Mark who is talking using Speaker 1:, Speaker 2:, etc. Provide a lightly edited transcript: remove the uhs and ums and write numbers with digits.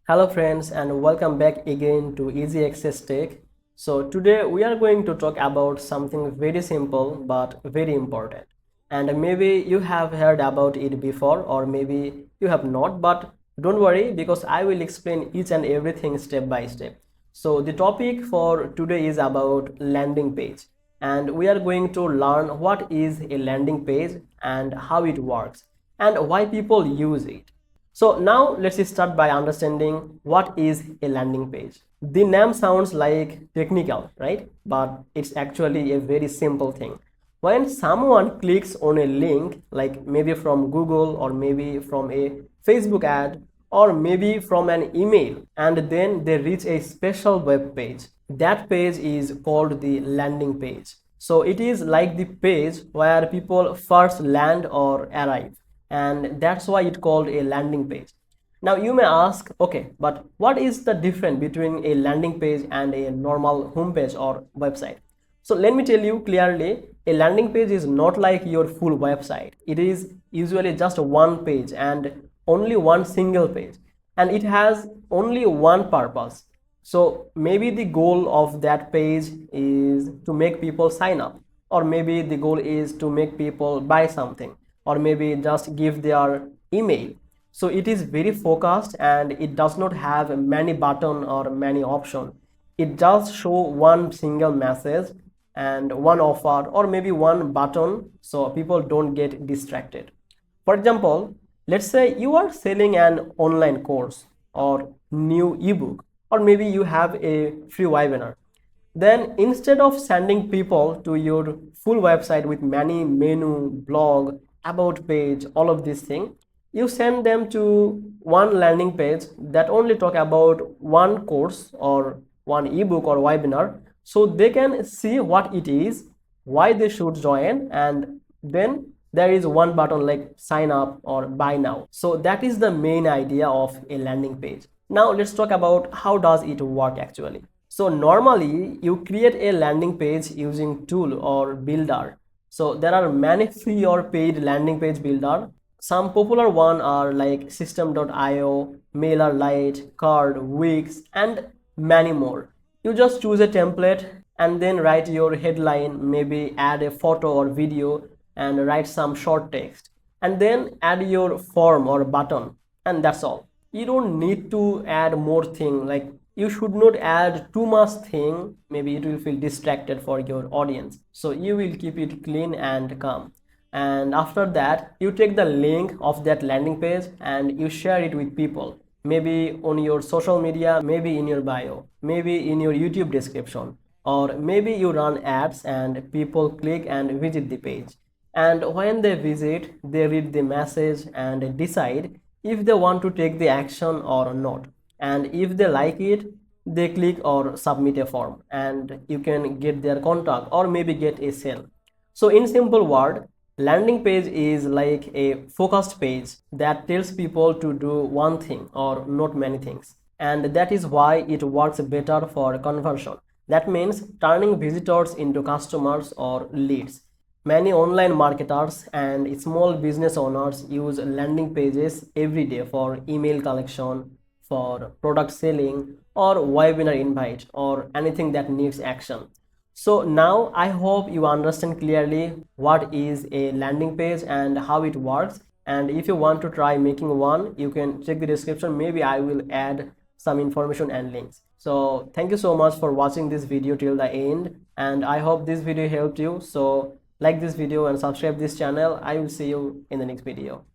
Speaker 1: Hello friends and welcome back again to Easy Access Tech. So today we are going to talk about something very simple but very important. And maybe you have heard about it before or maybe you have not, but don't worry because I will explain each and everything step by step. So the topic for today is about landing page, and we are going to learn what is a landing page and how it works and why people use it. So now let's start by understanding what is a landing page. The name sounds like technical, right? But it's actually a very simple thing. When someone clicks on a link, like maybe from Google or maybe from a Facebook ad or maybe from an email, and then they reach a special web page, that page is called the landing page. So it is like the page where people first land or arrive, and that's why it called a landing page. Now you may ask, okay, but what is the difference between a landing page and a normal homepage or website? So let me tell you clearly, a landing page is not like your full website. It is usually just one page and only one single page, and it has only one purpose. So maybe the goal of that page is to make people sign up, or maybe the goal is to make people buy something, or maybe just give their email. So it is very focused and it does not have many button or many option. It just show one single message and one offer or maybe one button, so people don't get distracted. For example, let's say you are selling an online course or new ebook, or maybe you have a free webinar. Then instead of sending people to your full website with many menu, blog, about page, all of these things, you send them to one landing page that only talk about one course or one ebook or webinar, so they can see what it is, why they should join, and then there is one button like sign up or buy now. So that is the main idea of a landing page. Now let's talk about how does it work actually. So normally you create a landing page using tool or builder. So there are many free or paid landing page builder. Some popular one are like system.io, MailerLite, Card, Wix, and many more. You just choose a template and then write your headline, maybe add a photo or video and write some short text, and then add your form or button, and that's all. You don't need to add more thing, like you should not add too much thing, maybe it will feel distracted for your audience, so you will keep it clean and calm. And after that you take the link of that landing page and you share it with people, maybe on your social media, maybe in your bio, maybe in your YouTube description, or maybe you run ads and people click and visit the page, and when they visit they read the message and decide if they want to take the action or not, and if they like it they click or submit a form and you can get their contact or maybe get a sale. So in simple word, landing page is like a focused page that tells people to do one thing or not many things, and that is why it works better for conversion. That means turning visitors into customers or leads. Many online marketers and small business owners use landing pages every day for email collection, for product selling, or webinar invite, or anything that needs action. So now I hope you understand clearly what is a landing page and how it works. And if you want to try making one, you can check the description. Maybe I will add some information and links. So thank you so much for watching this video till the end. And I hope this video helped you. So like this video and subscribe this channel. I will see you in the next video.